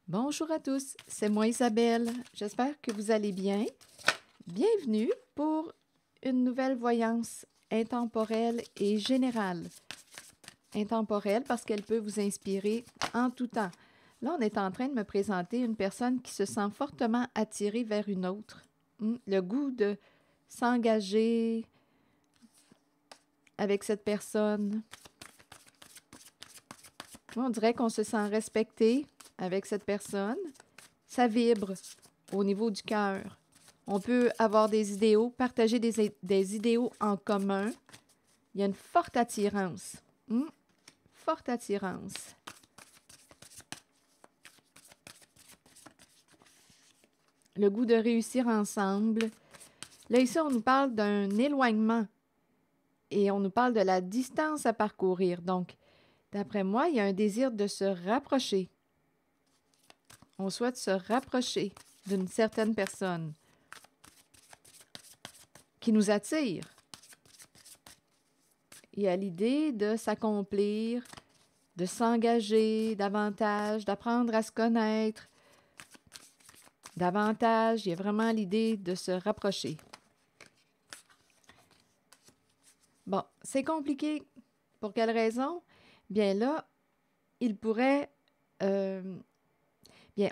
Bonjour à tous, c'est moi Isabelle. J'espère que vous allez bien. Bienvenue pour une nouvelle voyance intemporelle et générale. Intemporelle parce qu'elle peut vous inspirer en tout temps. Là, on est en train de me présenter une personne qui se sent fortement attirée vers une autre. Le goût de s'engager avec cette personne. On dirait qu'on se sent respecté avec cette personne. Ça vibre au niveau du cœur. On peut avoir des idéaux, partager des idéaux en commun. Il y a une forte attirance. Forte attirance. Le goût de réussir ensemble. Là, ici, on nous parle d'un éloignement et on nous parle de la distance à parcourir. Donc, d'après moi, il y a un désir de se rapprocher. On souhaite se rapprocher d'une certaine personne qui nous attire. Il y a l'idée de s'accomplir, de s'engager davantage, d'apprendre à se connaître davantage. Il y a vraiment l'idée de se rapprocher. Bon, c'est compliqué. Pour quelle raison? Bien là, il pourrait...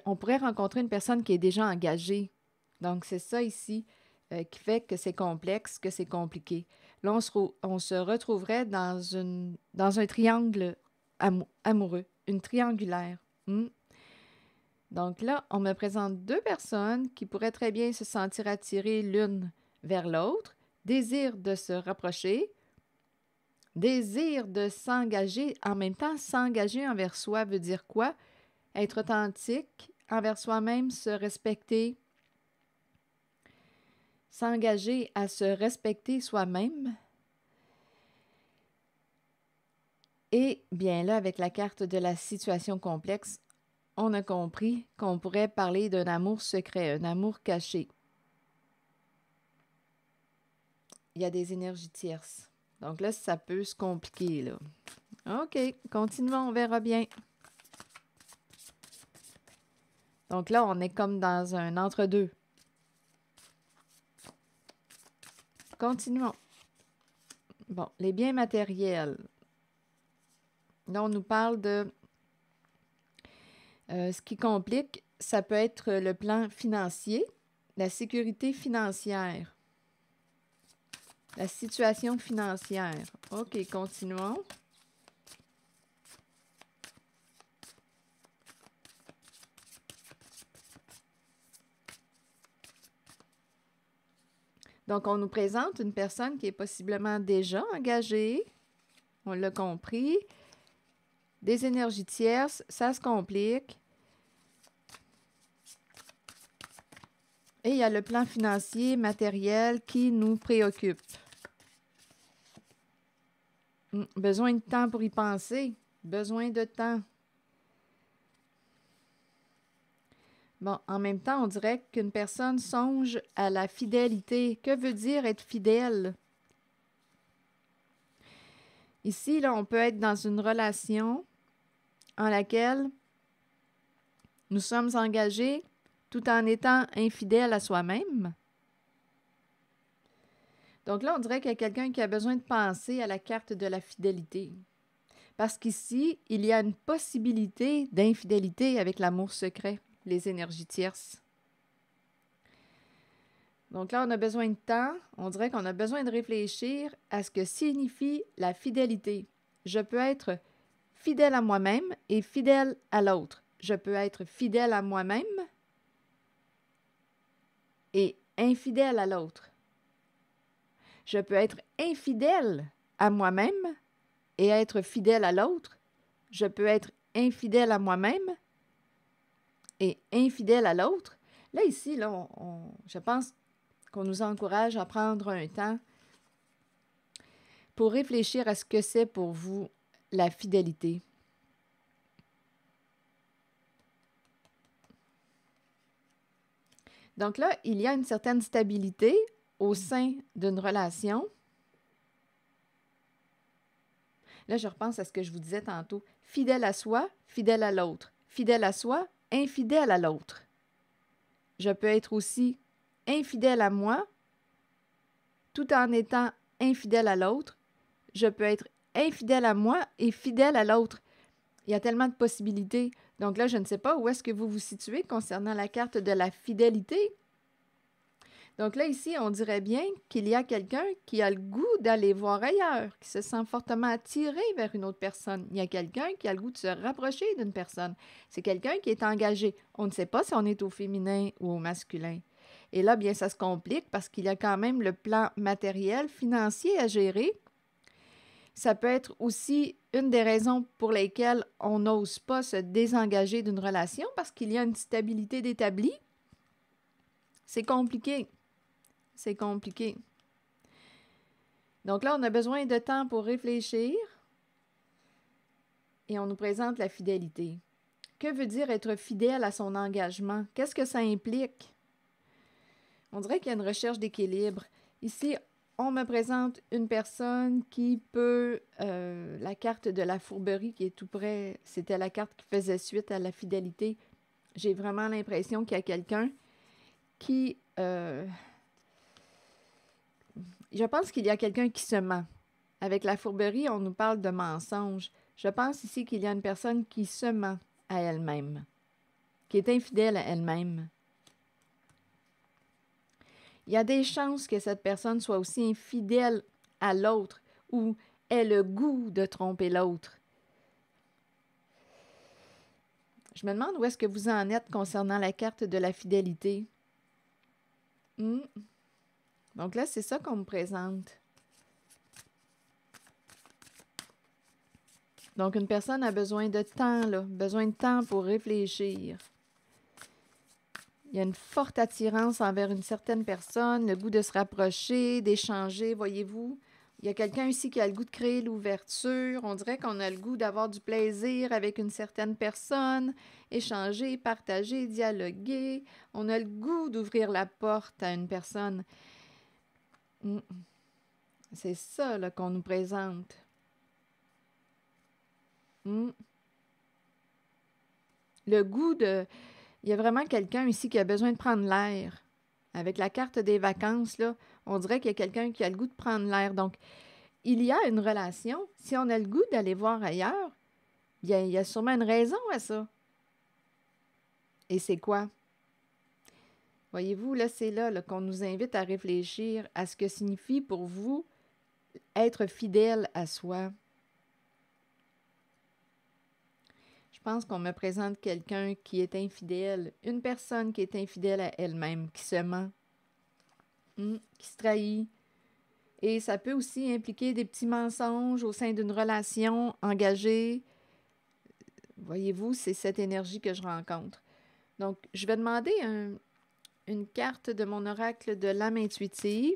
on pourrait rencontrer une personne qui est déjà engagée. Donc, c'est ça ici qui fait que c'est complexe, que c'est compliqué. Là, on se retrouverait dans un triangle amoureux, une triangulaire. Donc là, on me présente deux personnes qui pourraient très bien se sentir attirées l'une vers l'autre, désir de se rapprocher, désir de s'engager. En même temps, s'engager envers soi veut dire quoi? Être authentique envers soi-même, se respecter, s'engager à se respecter soi-même. Et bien là, avec la carte de la situation complexe, on a compris qu'on pourrait parler d'un amour secret, un amour caché. Il y a des énergies tierces. Donc là, ça peut se compliquer, là. OK, continuons, on verra bien. Donc là, on est comme dans un entre-deux. Continuons. Bon, les biens matériels. Là, on nous parle de... ce qui complique, ça peut être le plan financier, la sécurité financière, la situation financière. OK, continuons. Donc, on nous présente une personne qui est possiblement déjà engagée. On l'a compris. Des énergies tierces, ça se complique. Et il y a le plan financier, matériel qui nous préoccupe. Besoin de temps pour y penser. Besoin de temps. Bon, en même temps, on dirait qu'une personne songe à la fidélité. Que veut dire être fidèle? Ici, là, on peut être dans une relation en laquelle nous sommes engagés tout en étant infidèles à soi-même. Donc là, on dirait qu'il y a quelqu'un qui a besoin de penser à la carte de la fidélité. Parce qu'ici, il y a une possibilité d'infidélité avec l'amour secret, les énergies tierces. Donc là, on a besoin de temps. On dirait qu'on a besoin de réfléchir à ce que signifie la fidélité. Je peux être fidèle à moi-même et fidèle à l'autre. Je peux être fidèle à moi-même et infidèle à l'autre. Je peux être infidèle à moi-même et être fidèle à l'autre. Je peux être infidèle à moi-même et infidèle à l'autre. Là, ici, là, je pense qu'on nous encourage à prendre un temps pour réfléchir à ce que c'est pour vous la fidélité. Donc là, il y a une certaine stabilité au sein d'une relation. Là, je repense à ce que je vous disais tantôt. Fidèle à soi, fidèle à l'autre. Fidèle à soi infidèle à l'autre. Je peux être aussi infidèle à moi, tout en étant infidèle à l'autre. Je peux être infidèle à moi et fidèle à l'autre. Il y a tellement de possibilités. Donc là, je ne sais pas où est-ce que vous vous situez concernant la carte de la fidélité. Donc là, ici, on dirait bien qu'il y a quelqu'un qui a le goût d'aller voir ailleurs, qui se sent fortement attiré vers une autre personne. Il y a quelqu'un qui a le goût de se rapprocher d'une personne. C'est quelqu'un qui est engagé. On ne sait pas si on est au féminin ou au masculin. Et là, bien, ça se complique parce qu'il y a quand même le plan matériel, financier à gérer. Ça peut être aussi une des raisons pour lesquelles on n'ose pas se désengager d'une relation parce qu'il y a une stabilité d'établi. C'est compliqué. C'est compliqué. Donc là, on a besoin de temps pour réfléchir et on nous présente la fidélité. Que veut dire être fidèle à son engagement? Qu'est-ce que ça implique? On dirait qu'il y a une recherche d'équilibre. Ici, on me présente une personne qui peut... la carte de la fourberie qui est tout près, c'était la carte qui faisait suite à la fidélité. J'ai vraiment l'impression qu'il y a quelqu'un qui... je pense qu'il y a quelqu'un qui se ment. Avec la fourberie, on nous parle de mensonge. Je pense ici qu'il y a une personne qui se ment à elle-même, qui est infidèle à elle-même. Il y a des chances que cette personne soit aussi infidèle à l'autre ou ait le goût de tromper l'autre. Je me demande où est-ce que vous en êtes concernant la carte de la fidélité. Donc là, c'est ça qu'on me présente. Donc, une personne a besoin de temps, là, besoin de temps pour réfléchir. Il y a une forte attirance envers une certaine personne, le goût de se rapprocher, d'échanger, voyez-vous. Il y a quelqu'un ici qui a le goût de créer l'ouverture. On dirait qu'on a le goût d'avoir du plaisir avec une certaine personne, échanger, partager, dialoguer. On a le goût d'ouvrir la porte à une personne. C'est ça là, qu'on nous présente. Le goût de... Il y a vraiment quelqu'un ici qui a besoin de prendre l'air. Avec la carte des vacances, là, on dirait qu'il y a quelqu'un qui a le goût de prendre l'air. Donc, il y a une relation. Si on a le goût d'aller voir ailleurs, il y a sûrement une raison à ça. Et c'est quoi? Voyez-vous, là, c'est là qu'on nous invite à réfléchir à ce que signifie pour vous être fidèle à soi. Je pense qu'on me présente quelqu'un qui est infidèle, une personne qui est infidèle à elle-même, qui se ment, qui se trahit. Et ça peut aussi impliquer des petits mensonges au sein d'une relation engagée. Voyez-vous, c'est cette énergie que je rencontre. Donc, je vais demander une carte de mon oracle de l'âme intuitive.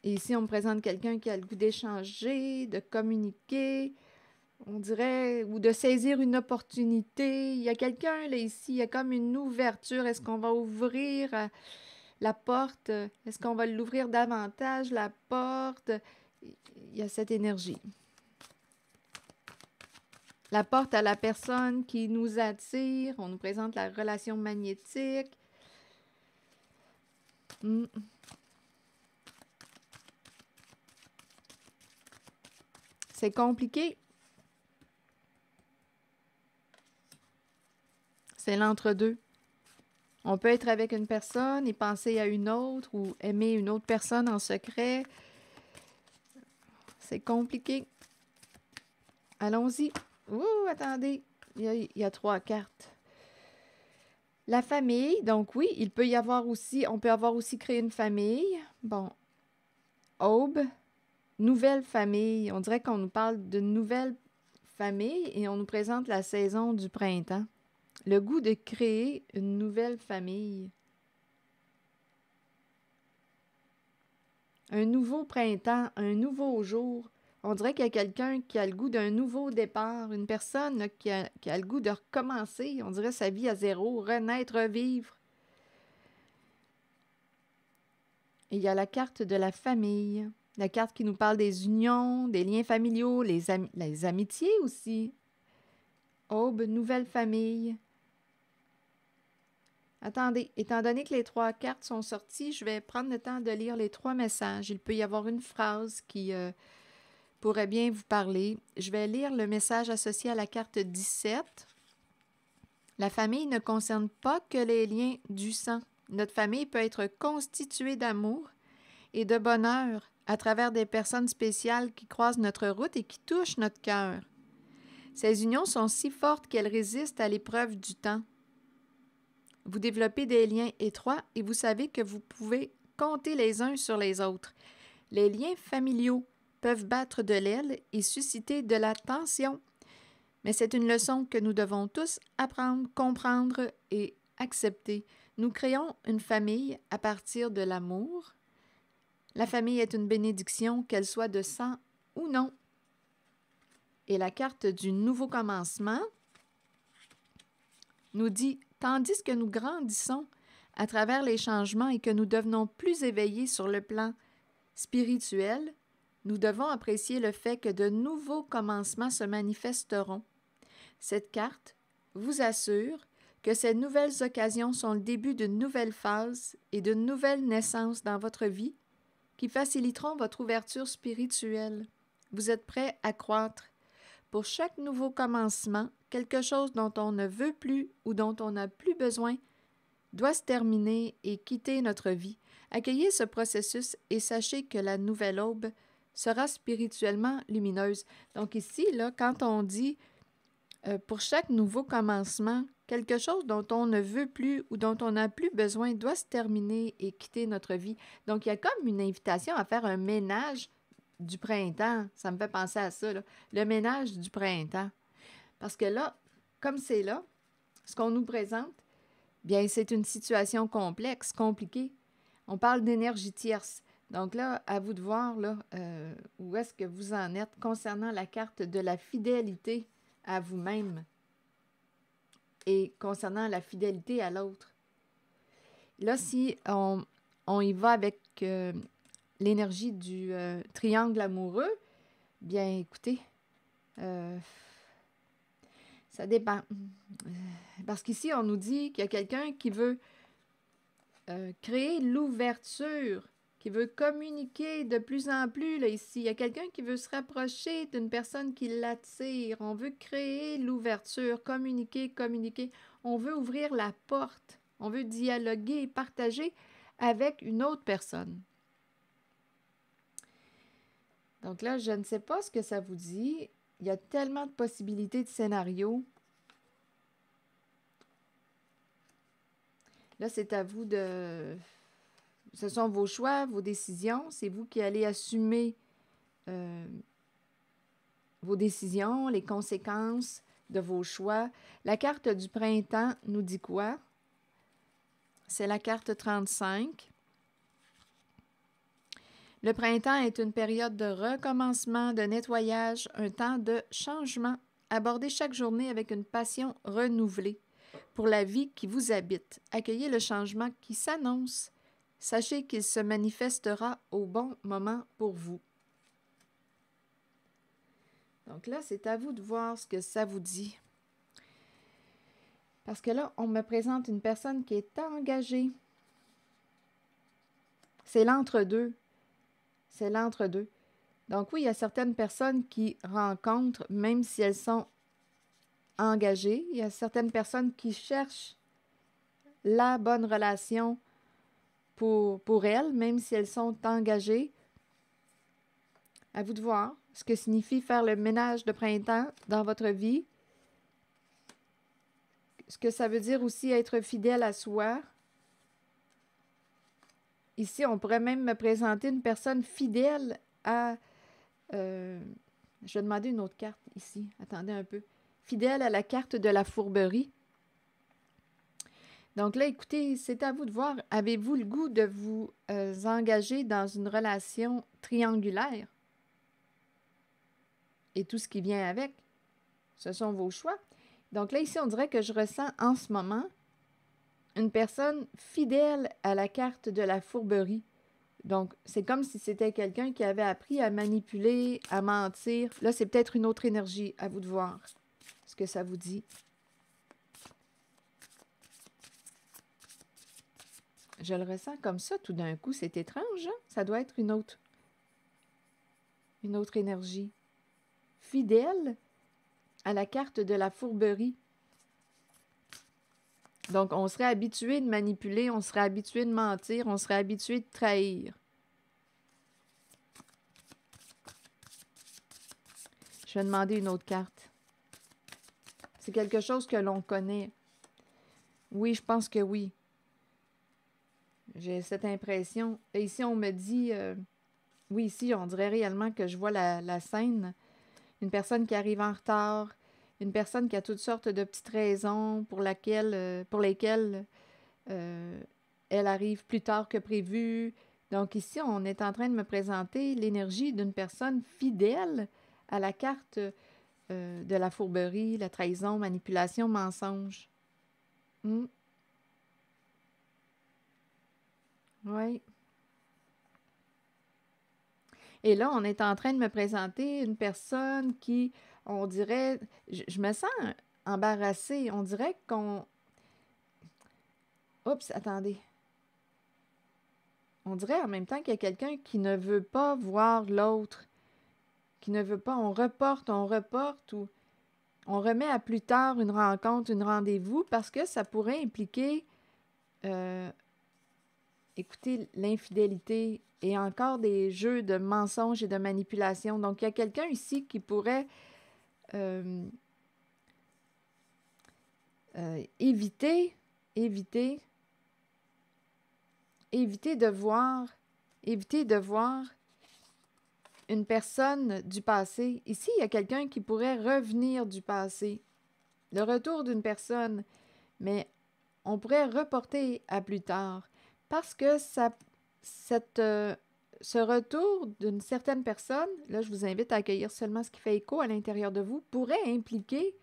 Et ici, on me présente quelqu'un qui a le goût d'échanger, de communiquer, on dirait, ou de saisir une opportunité. Il y a quelqu'un, là, ici, il y a comme une ouverture. Est-ce qu'on va ouvrir la porte? Est-ce qu'on va l'ouvrir davantage, la porte? Il y a cette énergie. La porte à la personne qui nous attire. On nous présente la relation magnétique. C'est compliqué. C'est l'entre-deux. On peut être avec une personne et penser à une autre ou aimer une autre personne en secret. C'est compliqué. Allons-y. Ouh, attendez. Il y a 3 cartes. La famille, donc oui, il peut y avoir aussi, on peut avoir aussi créé une famille. Bon. Aube, nouvelle famille. On dirait qu'on nous parle d'une nouvelle famille et on nous présente la saison du printemps. Le goût de créer une nouvelle famille. Un nouveau printemps, un nouveau jour. On dirait qu'il y a quelqu'un qui a le goût d'un nouveau départ, une personne là, qui a le goût de recommencer, on dirait sa vie à zéro, renaître, revivre. Et il y a la carte de la famille, la carte qui nous parle des unions, des liens familiaux, les amitiés aussi. Aube, nouvelle famille. Attendez, étant donné que les 3 cartes sont sorties, je vais prendre le temps de lire les 3 messages. Il peut y avoir une phrase qui pourrait bien vous parler. Je vais lire le message associé à la carte 17. La famille ne concerne pas que les liens du sang. Notre famille peut être constituée d'amour et de bonheur à travers des personnes spéciales qui croisent notre route et qui touchent notre cœur. Ces unions sont si fortes qu'elles résistent à l'épreuve du temps. Vous développez des liens étroits et vous savez que vous pouvez compter les uns sur les autres. Les liens familiaux peuvent battre de l'aile et susciter de la tension, mais c'est une leçon que nous devons tous apprendre, comprendre et accepter. Nous créons une famille à partir de l'amour. La famille est une bénédiction, qu'elle soit de sang ou non. Et la carte du nouveau commencement nous dit « Tandis que nous grandissons à travers les changements et que nous devenons plus éveillés sur le plan spirituel, nous devons apprécier le fait que de nouveaux commencements se manifesteront. Cette carte vous assure que ces nouvelles occasions sont le début d'une nouvelle phase et d'une nouvelle naissance dans votre vie qui faciliteront votre ouverture spirituelle. Vous êtes prêt à croître. Pour chaque nouveau commencement, quelque chose dont on ne veut plus ou dont on n'a plus besoin doit se terminer et quitter notre vie. Accueillez ce processus et sachez que la nouvelle aube sera spirituellement lumineuse. Donc ici, là, quand on dit pour chaque nouveau commencement, quelque chose dont on ne veut plus ou dont on n'a plus besoin doit se terminer et quitter notre vie. Donc il y a comme une invitation à faire un ménage du printemps. Ça me fait penser à ça, là. Le ménage du printemps. Parce que là, comme c'est là, ce qu'on nous présente, bien, c'est une situation complexe, compliquée. On parle d'énergie tierce. Donc là, à vous de voir là, où est-ce que vous en êtes concernant la carte de la fidélité à vous-même et concernant la fidélité à l'autre. Là, si on y va avec l'énergie du triangle amoureux, bien, écoutez, ça dépend. Parce qu'ici, on nous dit qu'il y a quelqu'un qui veut créer l'ouverture, qui veut communiquer de plus en plus, là, ici. Il y a quelqu'un qui veut se rapprocher d'une personne qui l'attire. On veut créer l'ouverture, communiquer. On veut ouvrir la porte. On veut dialoguer, partager avec une autre personne. Donc là, je ne sais pas ce que ça vous dit. Il y a tellement de possibilités de scénarios. Là, c'est à vous de... Ce sont vos choix, vos décisions. C'est vous qui allez assumer vos décisions, les conséquences de vos choix. La carte du printemps nous dit quoi? C'est la carte 35. Le printemps est une période de recommencement, de nettoyage, un temps de changement. Abordez chaque journée avec une passion renouvelée pour la vie qui vous habite. Accueillez le changement qui s'annonce. Sachez qu'il se manifestera au bon moment pour vous. Donc là, c'est à vous de voir ce que ça vous dit. Parce que là, on me présente une personne qui est engagée. C'est l'entre-deux. C'est l'entre-deux. Donc oui, il y a certaines personnes qui rencontrent, même si elles sont engagées. Il y a certaines personnes qui cherchent la bonne relation pour elles, même si elles sont engagées. À vous de voir ce que signifie faire le ménage de printemps dans votre vie. Ce que ça veut dire aussi être fidèle à soi. Ici, on pourrait même me présenter une personne fidèle à... je vais demander une autre carte ici. Attendez un peu. Fidèle à la carte de la fourberie. Donc là, écoutez, c'est à vous de voir. Avez-vous le goût de vous engager dans une relation triangulaire? Et tout ce qui vient avec. Ce sont vos choix. Donc là, ici, on dirait que je ressens en ce moment une personne fidèle à la carte de la fourberie. Donc, c'est comme si c'était quelqu'un qui avait appris à manipuler, à mentir. Là, c'est peut-être une autre énergie, à vous de voir. Ce que ça vous dit. Je le ressens comme ça tout d'un coup. C'est étrange, hein? Ça doit être une autre énergie. Fidèle à la carte de la fourberie. Donc, on serait habitué de manipuler, on serait habitué de mentir, on serait habitué de trahir. Je vais demander une autre carte. C'est quelque chose que l'on connaît. Oui, je pense que oui. J'ai cette impression. Et ici, on me dit... oui, ici, on dirait réellement que je vois la scène. Une personne qui arrive en retard. Une personne qui a toutes sortes de petites raisons pour lesquelles elle arrive plus tard que prévu. Donc ici, on est en train de me présenter l'énergie d'une personne fidèle à la carte de la fourberie, la trahison, manipulation, mensonge. Oui. Et là, on est en train de me présenter une personne qui, on dirait, je me sens embarrassée. On dirait qu'on... Oups, attendez. On dirait en même temps qu'il y a quelqu'un qui ne veut pas voir l'autre, qui ne veut pas, on reporte ou on remet à plus tard une rencontre, un rendez-vous, parce que ça pourrait impliquer, écoutez, l'infidélité et encore des jeux de mensonges et de manipulation. Donc, il y a quelqu'un ici qui pourrait éviter de voir une personne du passé. Ici, il y a quelqu'un qui pourrait revenir du passé. Le retour d'une personne, mais on pourrait reporter à plus tard. Parce que ce retour d'une certaine personne, là, je vous invite à accueillir seulement ce qui fait écho à l'intérieur de vous, pourrait impliquer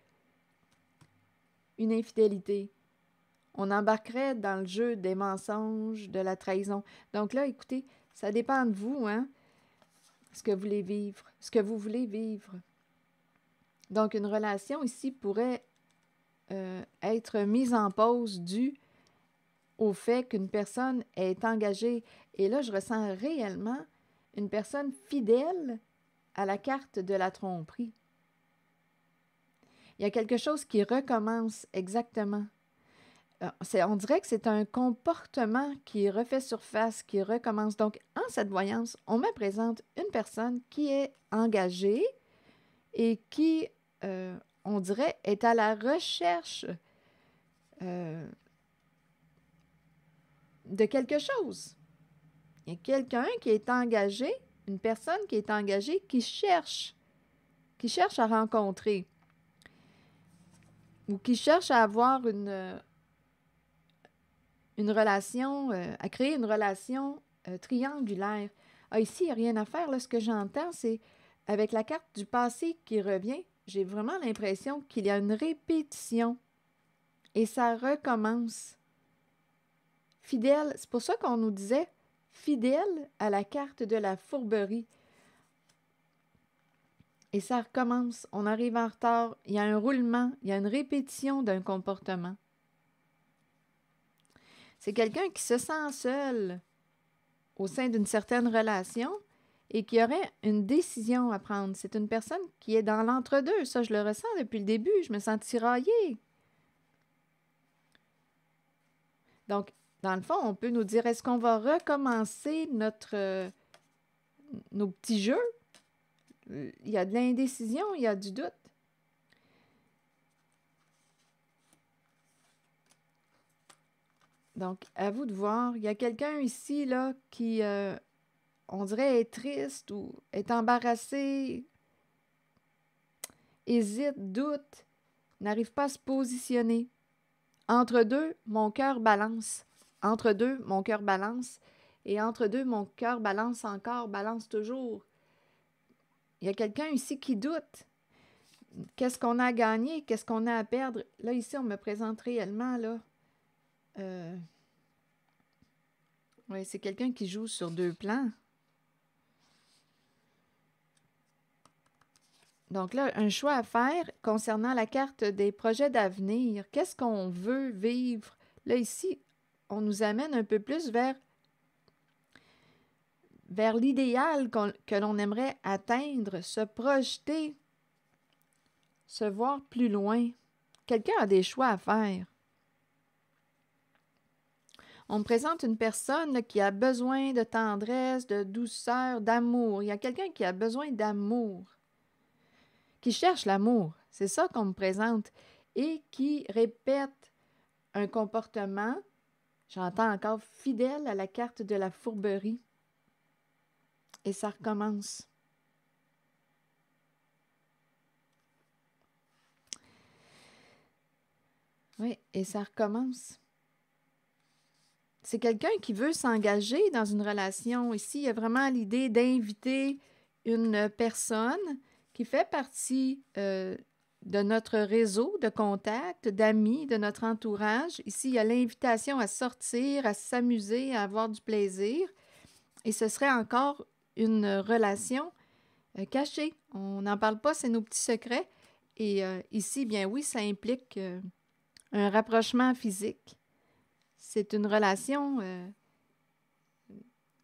une infidélité. On embarquerait dans le jeu des mensonges, de la trahison. Donc là, écoutez, ça dépend de vous, hein, ce que vous voulez vivre. Donc, une relation ici pourrait être mise en pause due au fait qu'une personne est engagée. Et là, je ressens réellement une personne fidèle à la carte de la tromperie. Il y a quelque chose qui recommence exactement. On dirait que c'est un comportement qui refait surface, qui recommence. Donc, en cette voyance, on me présente une personne qui est engagée et qui, on dirait, est à la recherche de quelque chose. Il y a quelqu'un qui est engagé, une personne qui est engagée, qui cherche à rencontrer ou qui cherche à avoir une relation, à créer une relation triangulaire. Ah, ici, il n'y a rien à faire. Là, ce que j'entends, c'est avec la carte du passé qui revient, j'ai vraiment l'impression qu'il y a une répétition et ça recommence. Fidèle, c'est pour ça qu'on nous disait fidèle à la carte de la fourberie. Et ça recommence. On arrive en retard. Il y a un roulement, il y a une répétition d'un comportement. C'est quelqu'un qui se sent seul au sein d'une certaine relation et qui aurait une décision à prendre. C'est une personne qui est dans l'entre-deux. Ça, je le ressens depuis le début. Je me sens tiraillée. Donc, dans le fond, on peut nous dire, est-ce qu'on va recommencer nos petits jeux? Il y a de l'indécision, il y a du doute. Donc, à vous de voir. Il y a quelqu'un ici, là, qui, on dirait, est triste ou est embarrassé, hésite, doute, n'arrive pas à se positionner. Entre deux, mon cœur balance. Entre deux, mon cœur balance. Et entre deux, mon cœur balance encore, balance toujours. Il y a quelqu'un ici qui doute. Qu'est-ce qu'on a à gagner? Qu'est-ce qu'on a à perdre? Là, ici, on me présente réellement, là. Oui, c'est quelqu'un qui joue sur deux plans. Donc là, un choix à faire concernant la carte des projets d'avenir. Qu'est-ce qu'on veut vivre? Là, ici, on nous amène un peu plus vers l'idéal que l'on aimerait atteindre, se projeter, se voir plus loin. Quelqu'un a des choix à faire. On me présente une personne là, qui a besoin de tendresse, de douceur, d'amour. Il y a quelqu'un qui a besoin d'amour, qui cherche l'amour. C'est ça qu'on me présente. Et qui répète un comportement, j'entends encore, fidèle à la carte de la fourberie. Et ça recommence. Oui, et ça recommence. C'est quelqu'un qui veut s'engager dans une relation. Ici, il y a vraiment l'idée d'inviter une personne qui fait partie de notre réseau de contacts, d'amis, de notre entourage. Ici, il y a l'invitation à sortir, à s'amuser, à avoir du plaisir. Et ce serait encore une relation cachée. On n'en parle pas, c'est nos petits secrets. Et ici, bien oui, ça implique un rapprochement physique. C'est une relation,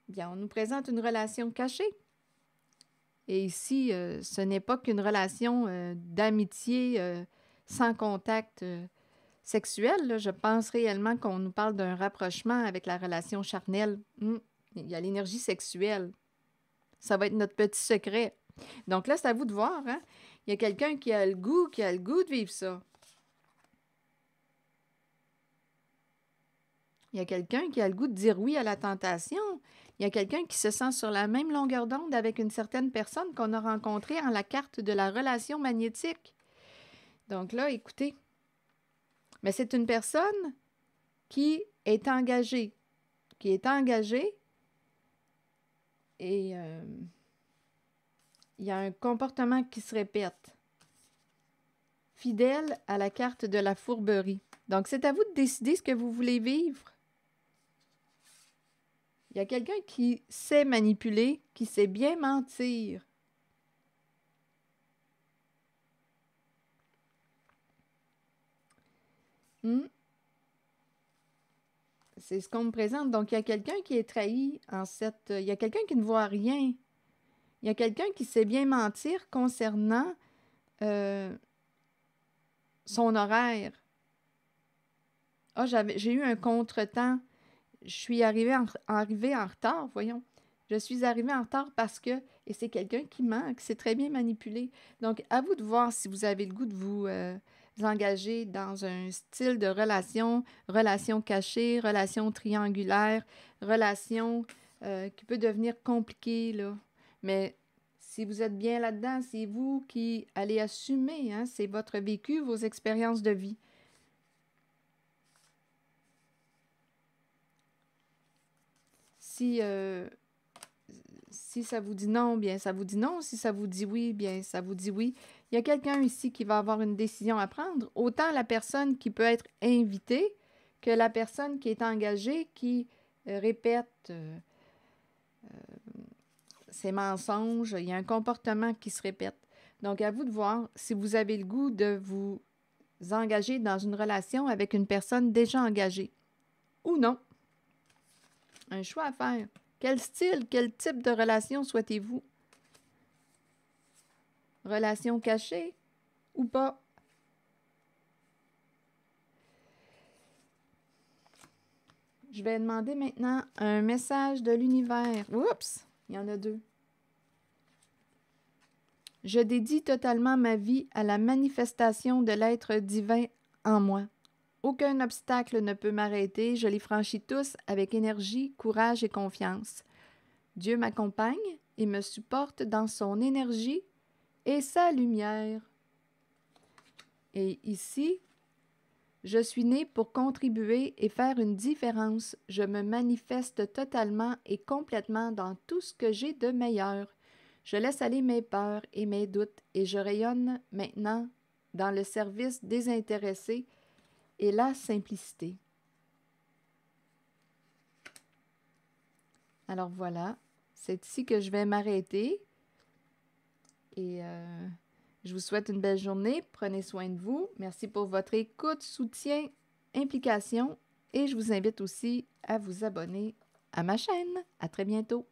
bien, on nous présente une relation cachée. Et ici, ce n'est pas qu'une relation d'amitié sans contact sexuel. Là. Je pense réellement qu'on nous parle d'un rapprochement avec la relation charnelle. Il y a l'énergie sexuelle. Ça va être notre petit secret. Donc là, c'est à vous de voir. Hein? Il y a quelqu'un qui a le goût de vivre ça. Il y a quelqu'un qui a le goût de dire oui à la tentation. Il y a quelqu'un qui se sent sur la même longueur d'onde avec une certaine personne qu'on a rencontrée en la carte de la relation magnétique. Donc là, écoutez, mais c'est une personne qui est engagée, et il y a un comportement qui se répète, fidèle à la carte de la fourberie. Donc, c'est à vous de décider ce que vous voulez vivre. Il y a quelqu'un qui sait manipuler, qui sait bien mentir. C'est ce qu'on me présente. Donc, il y a quelqu'un qui est trahi en cette... Il y a quelqu'un qui ne voit rien. Il y a quelqu'un qui sait bien mentir concernant son horaire. Ah, j'ai eu un contretemps. Je suis arrivée en retard, voyons. Je suis arrivée en retard parce que... Et c'est quelqu'un qui ment, qui sait très bien manipuler. Donc, à vous de voir si vous avez le goût de vous engager dans un style de relation cachée, relation triangulaire, relation qui peut devenir compliquée, là. Mais si vous êtes bien là-dedans, c'est vous qui allez assumer, hein, c'est votre vécu, vos expériences de vie. Si, si ça vous dit non, bien ça vous dit non. Si ça vous dit oui, bien ça vous dit oui. Il y a quelqu'un ici qui va avoir une décision à prendre. Autant la personne qui peut être invitée que la personne qui est engagée, qui répète ses mensonges. Il y a un comportement qui se répète. Donc, à vous de voir si vous avez le goût de vous engager dans une relation avec une personne déjà engagée ou non. Un choix à faire. Quel style, quel type de relation souhaitez-vous? Relation cachée ou pas? Je vais demander maintenant un message de l'univers. Oups! Il y en a deux. Je dédie totalement ma vie à la manifestation de l'être divin en moi. Aucun obstacle ne peut m'arrêter, je les franchis tous avec énergie, courage et confiance. Dieu m'accompagne et me supporte dans son énergie et sa lumière. Et ici, je suis né pour contribuer et faire une différence. Je me manifeste totalement et complètement dans tout ce que j'ai de meilleur. Je laisse aller mes peurs et mes doutes et je rayonne maintenant dans le service désintéressé et la simplicité. Alors voilà, c'est ici que je vais m'arrêter et Je vous souhaite une belle journée. Prenez soin de vous. Merci pour votre écoute, soutien, implication. Et je vous invite aussi à vous abonner à ma chaîne. À très bientôt.